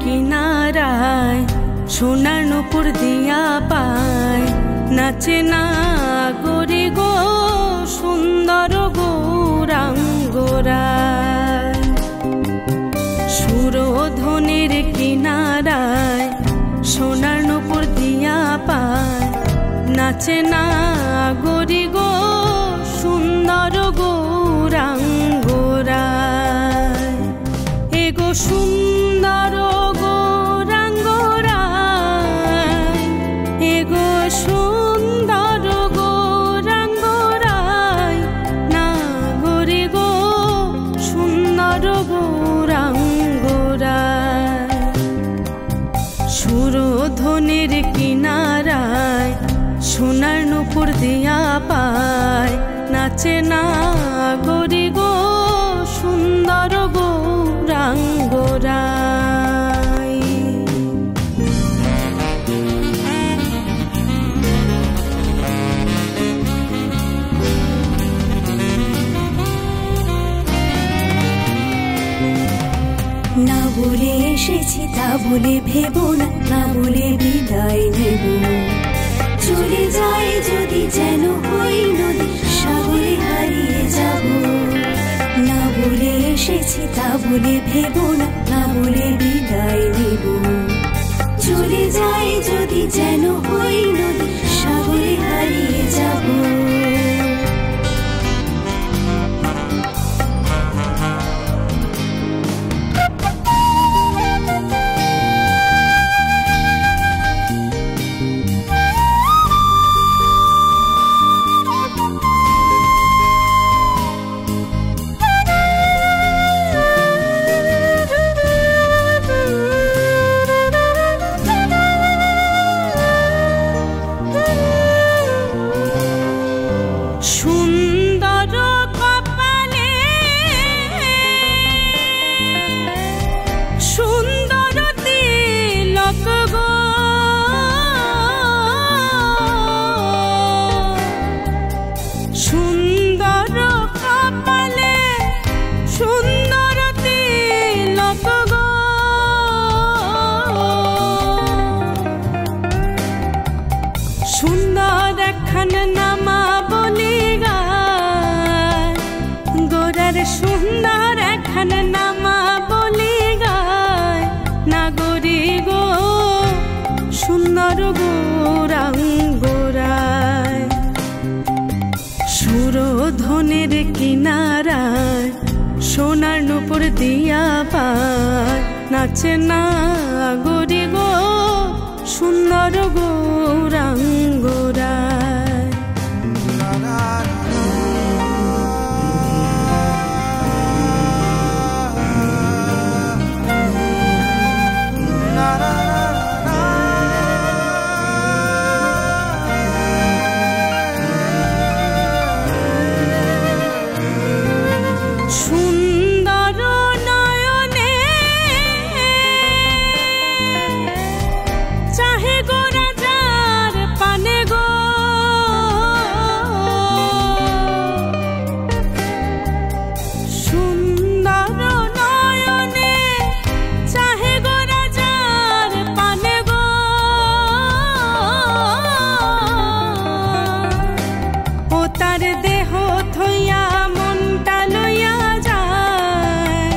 কিনারায় সোনার নূপুর দিয়া পায় নাচে না গরি গো সুন্দর গৌরাঙ্গরায়। সুরধনের কিনারায় সোনার নূপুর দিয়া পায় নাচে না গরি গো সুন্দর গৌরাঙ্গরায়। এগো সুন্দর গৌরাঙ্গরায়, এগো সুন্দর গৌরাঙ্গরায়, না গরি গো সুন্দর গৌরাঙ্গরায়। সুরধনের কিনারায় সোনার নূপুর দিয়া পায় নাচে না গরি গো সুন্দর গৌরাঙ্গরায়। না বলে এসেছি তা বলে ভেবো না, না বলে বিদায় নেব। চলে যায় যদি যেন হই নদী, সাগরে হারিয়ে যাব। না বলে এসেছি তা বলে ভেবো না, না বলে বিদায় নেব। চলে যায় যদি যেন হই নদী, সাগরে হারিয়ে যাব। সুন্দর কপালে সুন্দর তিলক গো, সুন্দর কপালে সুন্দর তিলক গো। সুন্দর একখান নামা বলি গায়, গোরার সুন্দর একখান নামা বলি গায়, না গরি গো সুন্দর গৌরাঙ্গরায়। সুরধনের কিনারায় সোনার নূপুর দিয়া পায় নাচে না গরি গো সুন্দর গৌরাঙ্গরায়। সুন্দর নয়নে চাহে গো রাজার পানে গো, সুন্দর নয়নে চাহে গো রাজার পানে গো। ও তার দেহ থইয়া মনটা লইয়া যায়,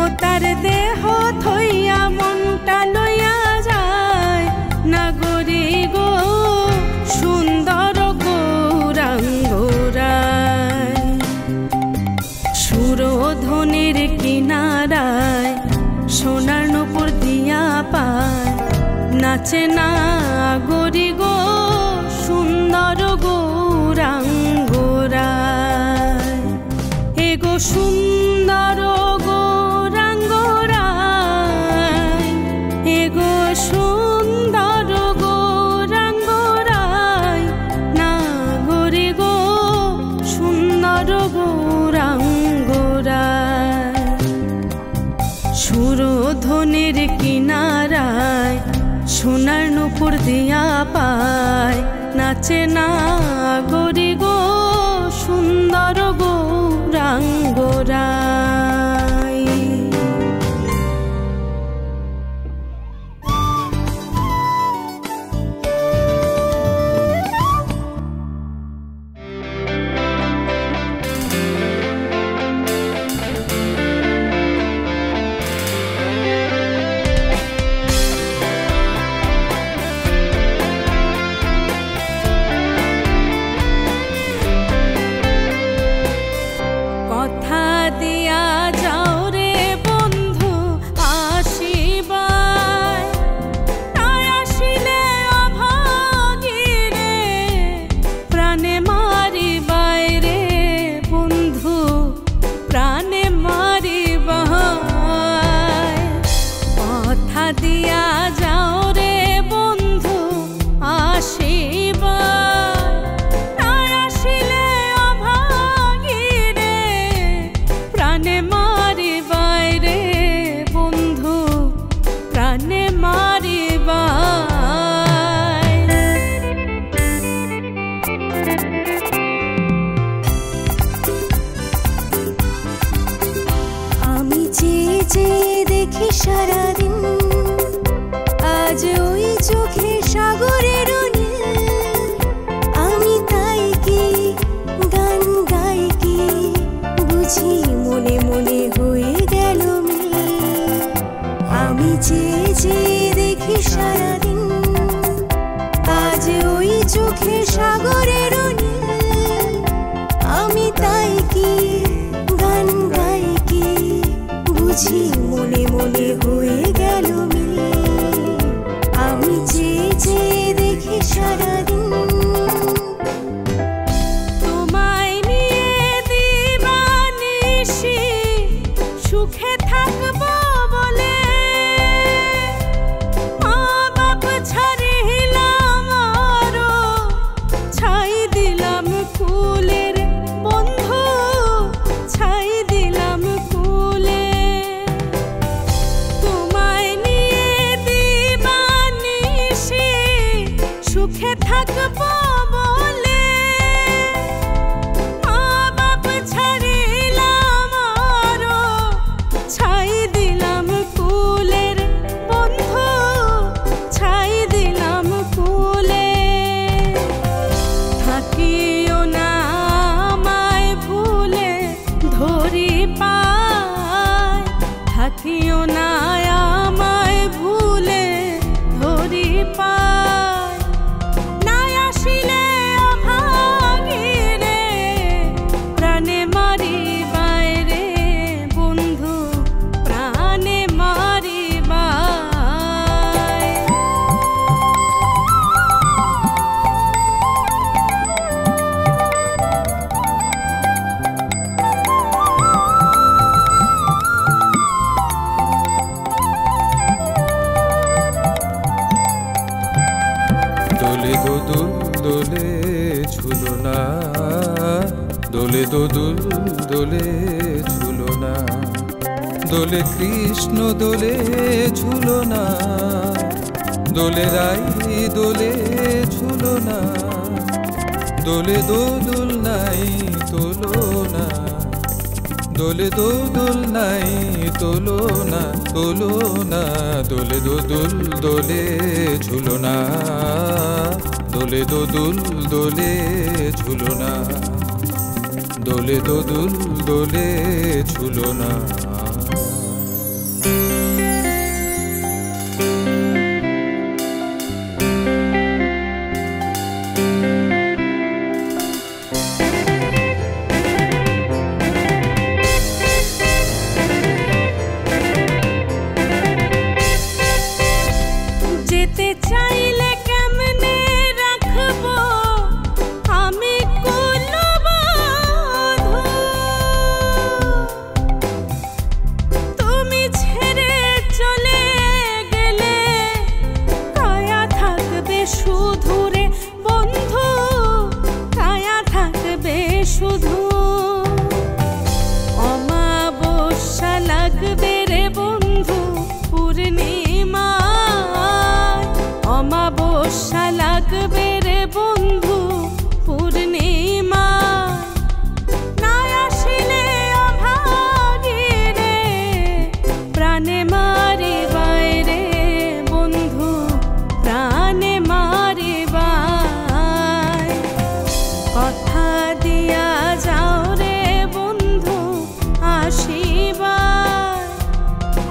ও তার দেহ থইয়া মনটা লইয়া যায়, না গরি গো সুন্দর গৌরাঙ্গরায়। সুরধনের কিনারায় সোনার নূপুর দিয়া পায় নাচে না গরি গো সুন্দর গৌরাঙ্গরায়। এগো সুন্দর গৌরাঙ্গরায়, এগো সুন্দর গৌরাঙ্গরায়, না গরি গো সুন্দর গৌরাঙ্গরায়। সুরধনের কিনারায় সোনার নূপুর দিয়া পায় নাচে না গরি গো সুন্দর গৌরাঙ্গরায়। চেয়ে দেখি সারাদিন, আজ ওই চোখে সাগরের নীল। আমি তাই কি গান গাই কি বুঝি মনে মনে হয়ে গেল মিল। আমি চেয়ে চেয়ে দেখি সারাদিন, আজ ওই চোখে সাগরের নীল। আমি তাই কি গান গাই কি বুঝি মনে মনে হয়ে গেল মিল। আমি চেয়ে চেয়ে দেখি সারাদিন। তোমায় নিয়ে দিবানিশি সুখে থাকবো বলে, মা বাপ ছাড়িলাম আরো, ছাই দিলাম কুলের বন্ধু, ছাই দিলাম কুলে। তোমায় নিয়ে দিবানিশি সুখে থাকবো বলে, মা বাপ ছাড়িলাম আরো, ছাই দিলাম কুলের বন্ধু, ছাই দিলাম কুলে। থাকিও না আমায় ভুলে ধরি পায়, থাকিও না আমায় ভুলে ধরি পায়। না আসিলে অভাগী রে, প্রাণে মারি বাইরে বন্ধু, প্রাণে মারি বায়। দোলে দোদুল দোলে ঝুলনা, দোলে দোদুল দোলে ঝুলনা, দোলে কৃষ্ণ দোলে ঝুলনা, দোলে রাই দোলে ঝুলনা, দোলে দোদুল নাই তোলনা, দোলে দোদুল নাই তোলনা, তোলনা। দোলে দোদুল দোলে ঝুলনা, দোলে দোদুল দোলে ঝুলনা, দোলে দোদুল দোলে ঝুলনা। যেতে চাইলে কেমনে রাখবো আমি কুলবধূ, তুমি ছেড়ে চলে গেলে কায়া থাকবে শুধু রে বন্ধু, কায়া থাকবে শুধু। অমাবস্যা লাগবে রে বন্ধু পূর্ণিমায়, অমাবস্যা লাগবে রে বন্ধু পূর্ণিমায়। না আসিলে অভাগী রে, প্রাণে মারি বাইরে বন্ধু, প্রাণে মারি বায়। কথা দিয়া যাও রে বন্ধু আসিবার,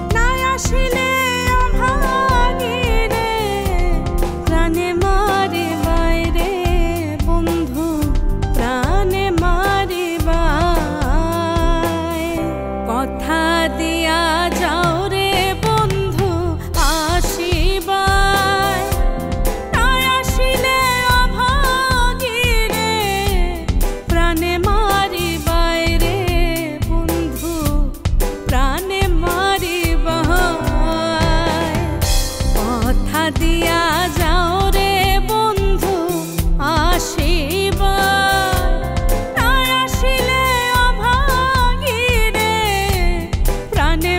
না আসিলে অভাগী রে, প্রাণে মারি বাইরে বন্ধু, প্রাণে মারি বায়। কথা দিয়া যাও রে বন্ধু আসিবার, না আসিলে অভাগী রে, প্রাণে মারি বাইরে বন্ধু, প্রাণে মারি বায়। কথা দিয়া যাও রে বন্ধু আসিবার, না আসিলে অভাগী রে, প্রাণে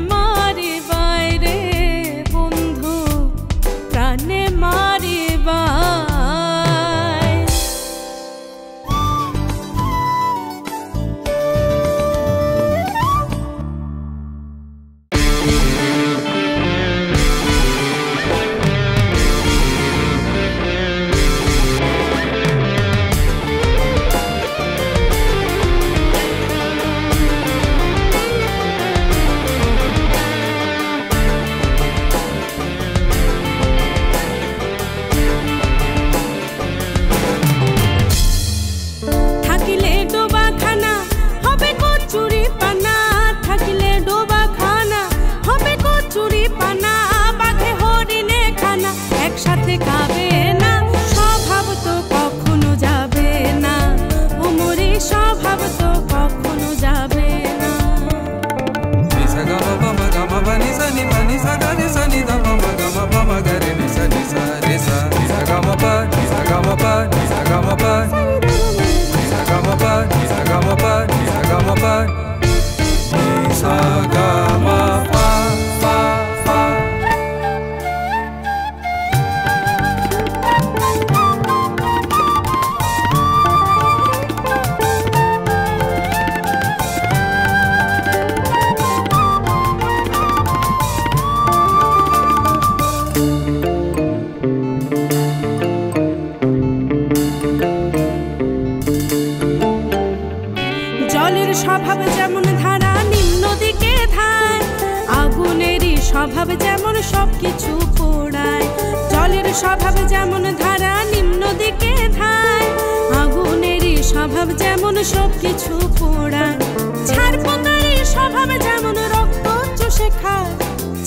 স্বভাব যেমন সবকিছু পোড়ায়, জলের স্বভাব যেমন ধারা নিম্ন দিকে ধায়, আগুনেরই স্বভাব যেমন সবকিছু পোড়ায়, ছাড় পোকারই স্বভাব যেমন রক্ত চষে খায়,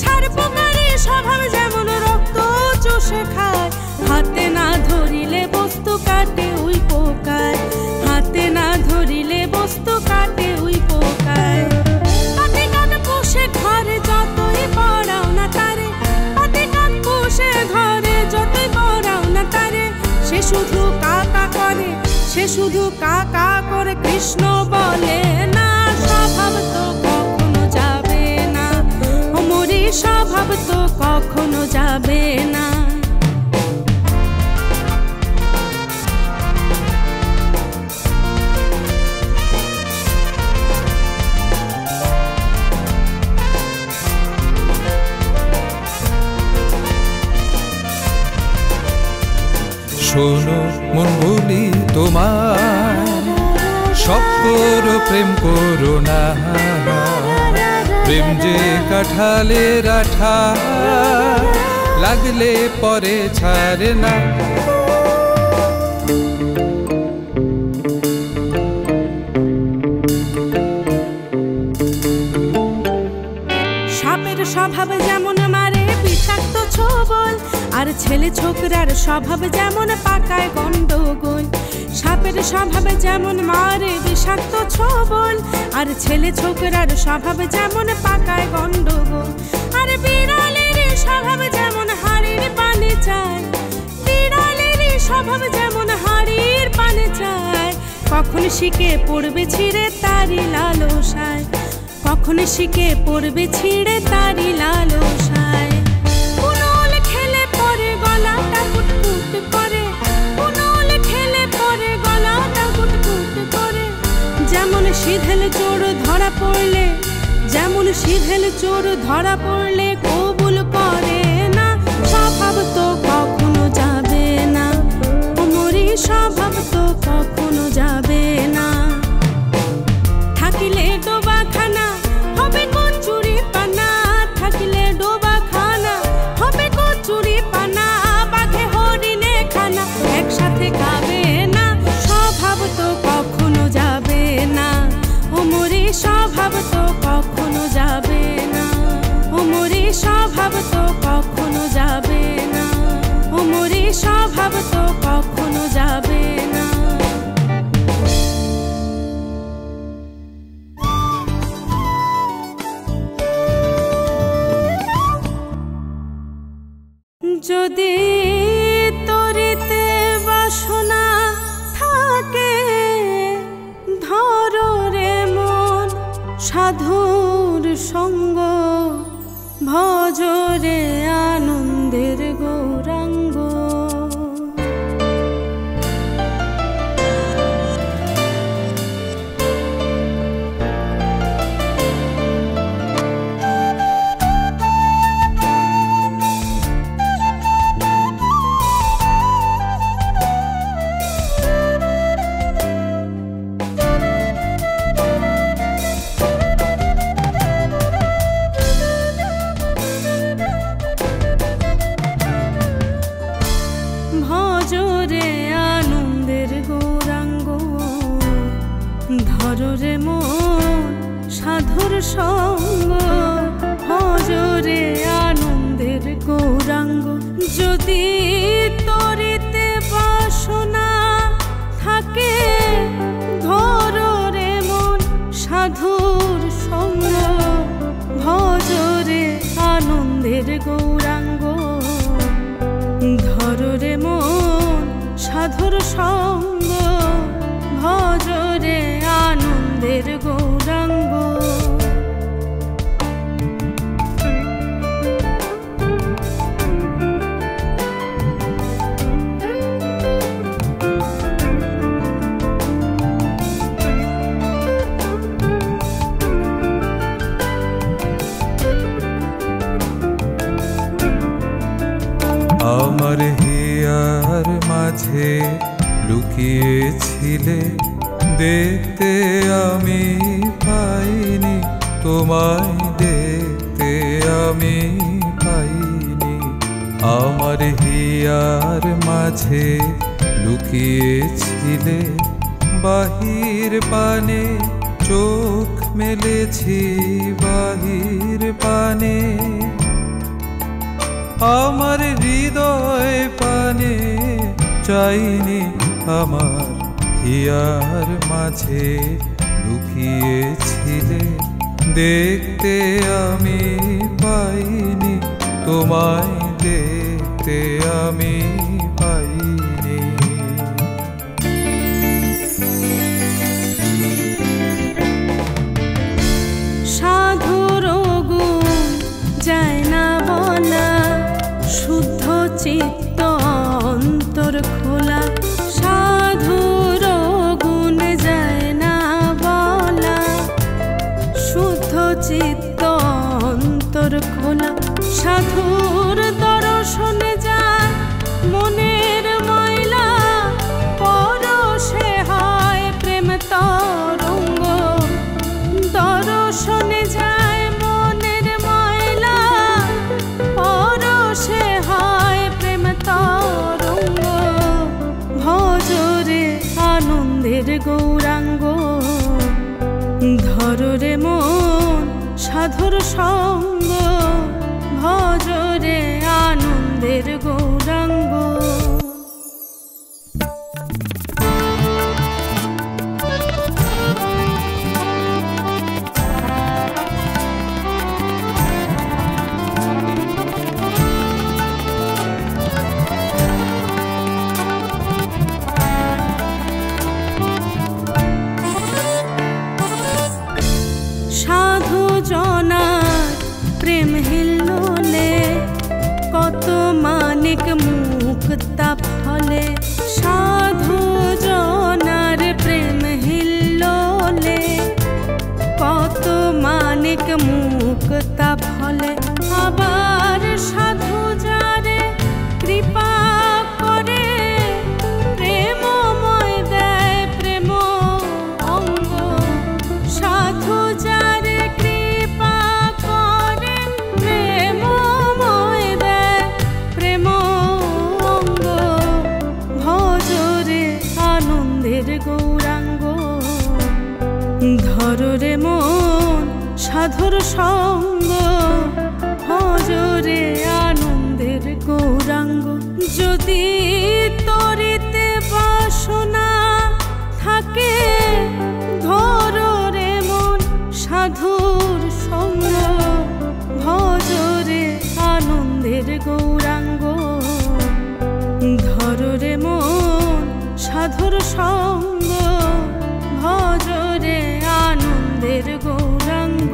ছাড় পোকারই স্বভাব যেমন রক্ত চষে খায়, হাতে না ধরিলে বস্তু কাটে ওই পোকায়, হাতে না ধরিলে বস্তু কাটে ওই পোকায়। পাতি কাক পোষে ঘরে যতই পড়াও না তারে, পাতি কাক পোষে ঘরে যতই পড়াও না তারে, সে শুধু কাকা করে, সে শুধু কাকা করে, কৃষ্ণ বলে না স্বভাব তো কখনো যাবে না, ওমরি স্বভাব তো কখনো যাবে না। শোনো মন বলি তোমার, সব করো প্রেম করো না, প্রেম যে কাঁঠালের আঠা, লাগলে পরে ছাড়ে না। সাপের স্বভাব যেমন মারে বিষাক্ত ছোবল, আর ছেলে ছোকরার স্বভাব যেমন পাকায় গন্ডগোল, সাপের স্বভাব যেমন মারে বিষাক্ত ছোবল, আর ছেলে ছোকরার স্বভাব যেমন পাকায় গন্ডগোল, আর বিড়ালের স্বভাব যেমন হাড়ির পানে চায়, বিড়ালের স্বভাব যেমন হাড়ির পানে চায়, কখন শিখে পড়বে ছিঁড়ে তারি লালসায়, কখন শিখে পড়বে ছিঁড়ে তারি লালসায়। কুনোল খেলে পরে গলাটা কুটকুট করে, কুনোল খেলে পরে গলাটা কুটকুট করে, যেমন সিধেল চোর ধরা পড়লে, যেমন সিধেল চোর ধরা পড়লে কবুল করে না, স্বভাব তো কখনো যাবে না, ওমরি স্বভাব তো কখনো যাবে না। থাকিলে ডোবা খানা হবে কচুরি পানা, থাকিলে ডোবা খানা হবে কচুরি পানা, বাঘে হরিণে খানা একসাথে খাবে না, স্বভাব তো কখনো যাবে না, ওমরি স্বভাব তো কখনো যাবে না, ওমরি স্বভাব তো কখনো যাবে না, ওমরি স্বভাব তো কখনো যাবে না। যদি তরিতে বাসনা থাকে, ধরো রে মন সাধুর সঙ্গ, ভজরে আনন্দের গৌরাঙ্গ। ভজরে আনন্দের গৌরাঙ্গ, ধরো রে মন সাধুর সঙ্গ, ভজরে আনন্দের গৌরাঙ্গ। যদি তরিতে বাসনা থাকে, ধরো রে মন সাধুর সঙ্গ, ভজরে আনন্দের গৌরাঙ্গ, ধরো রে মন সাধুর সঙ্গ, ভজরে আনন্দের গৌরাঙ্গ। আমার হিয়ার মাঝে লুকিয়েছিলে, দেখতে আমি পাইনি তোমায়, দেখতে আমি আমি পাইনি। আমার হিয়ার মাঝে লুকিয়েছিলে বাহির পানে, চোখ মেলেছি বাহির পানে। আমার হৃদয় পানে চাইনি, আমার হিয়ার মাঝে লুকিয়েছিলে। দেখতে আমি পাইনি, তোমায় দেখতে আমি পাইনি। সাধুর গুণ যায় না বলা, শুদ্ধ চিত্ত অন্তর খোলা। সাধুর গুণ যায় না বলা, শুদ্ধ চিত্ত অন্তর খোলা। সাধুর দর্শনে যায় মনের ময়লা, পরশে হয় প্রেম তরঙ্গ। দর্শনে যায় মনের ময়লা, পরশে হয় প্রেম তরঙ্গ। ভজরে আনন্দের গৌরাঙ্গ, ধরে মন সাধুর সঙ্গ। ভজরে আনন্দের গৌরাঙ্গ। সাধু জনার প্রেম হিল্লোলে, কত মানিক মুক্তা ফলে। সাধু জনার প্রেম হিল্লোলে, কত মানিক মুক্তা ফলে। আবার সাধু যারে কৃপা করে, প্রেমময় দেয় প্রেম অঙ্গ। সাধু যারে কৃপা করে, প্রেমময় দেয় প্রেম অঙ্গ। ভজরে আনন্দের গৌরাঙ্গ, ধরে মন সাধুর সঙ্গ। ভজরে আনন্দের গৌরাঙ্গ। যদি তরিতে বাসনা থাকে, ধরো রে মন সাধুর সঙ্গ। ভজরে আনন্দের গৌরাঙ্গ, ধরো রে মন সাধুর সঙ্গ। ভজরে আনন্দের গৌরাঙ্গ।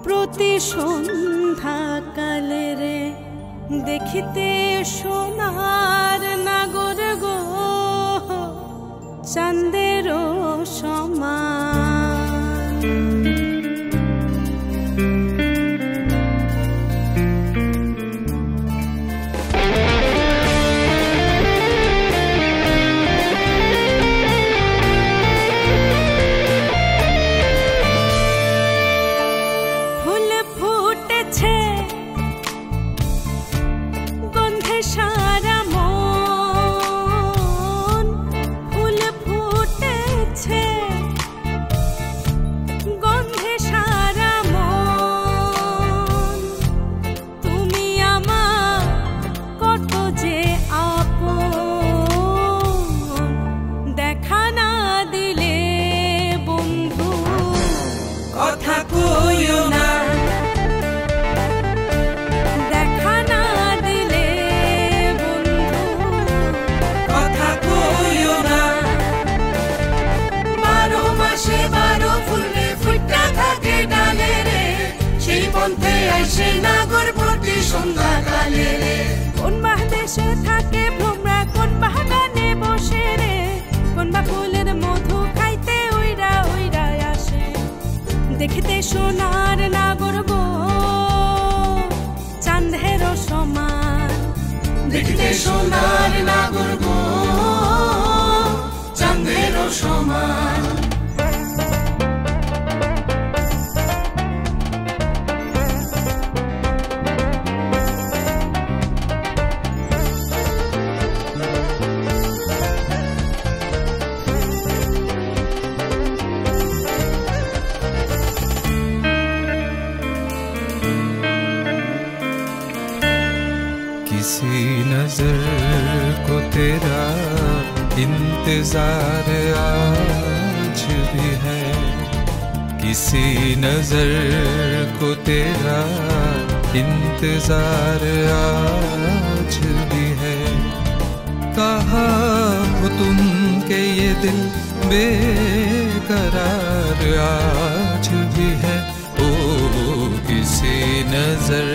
প্রতি সন্ধ্যা কালে রে দেখিতে সোনার নাগর গো, চাঁদের সমান। সারা সন্ধ্যাকালে রে। কোন মহাদেশে থাকে ভ্রমরা, কোন বাগানে বসে রে, কোন বা ফুলের মধু খাইতে উইরা উইরা আসে। দেখিতে সোনার নাগর গো চাঁদের সমান, দেখিতে সোনার নাগর গো চাঁদের সমান। किसी नजर को तेरा इंतजार आज भी है, किसी नजर को तेरा इंतजार आज भी है। कहा हो तुम के ये दिल बेकरार आज भी है। ओ किसी नजर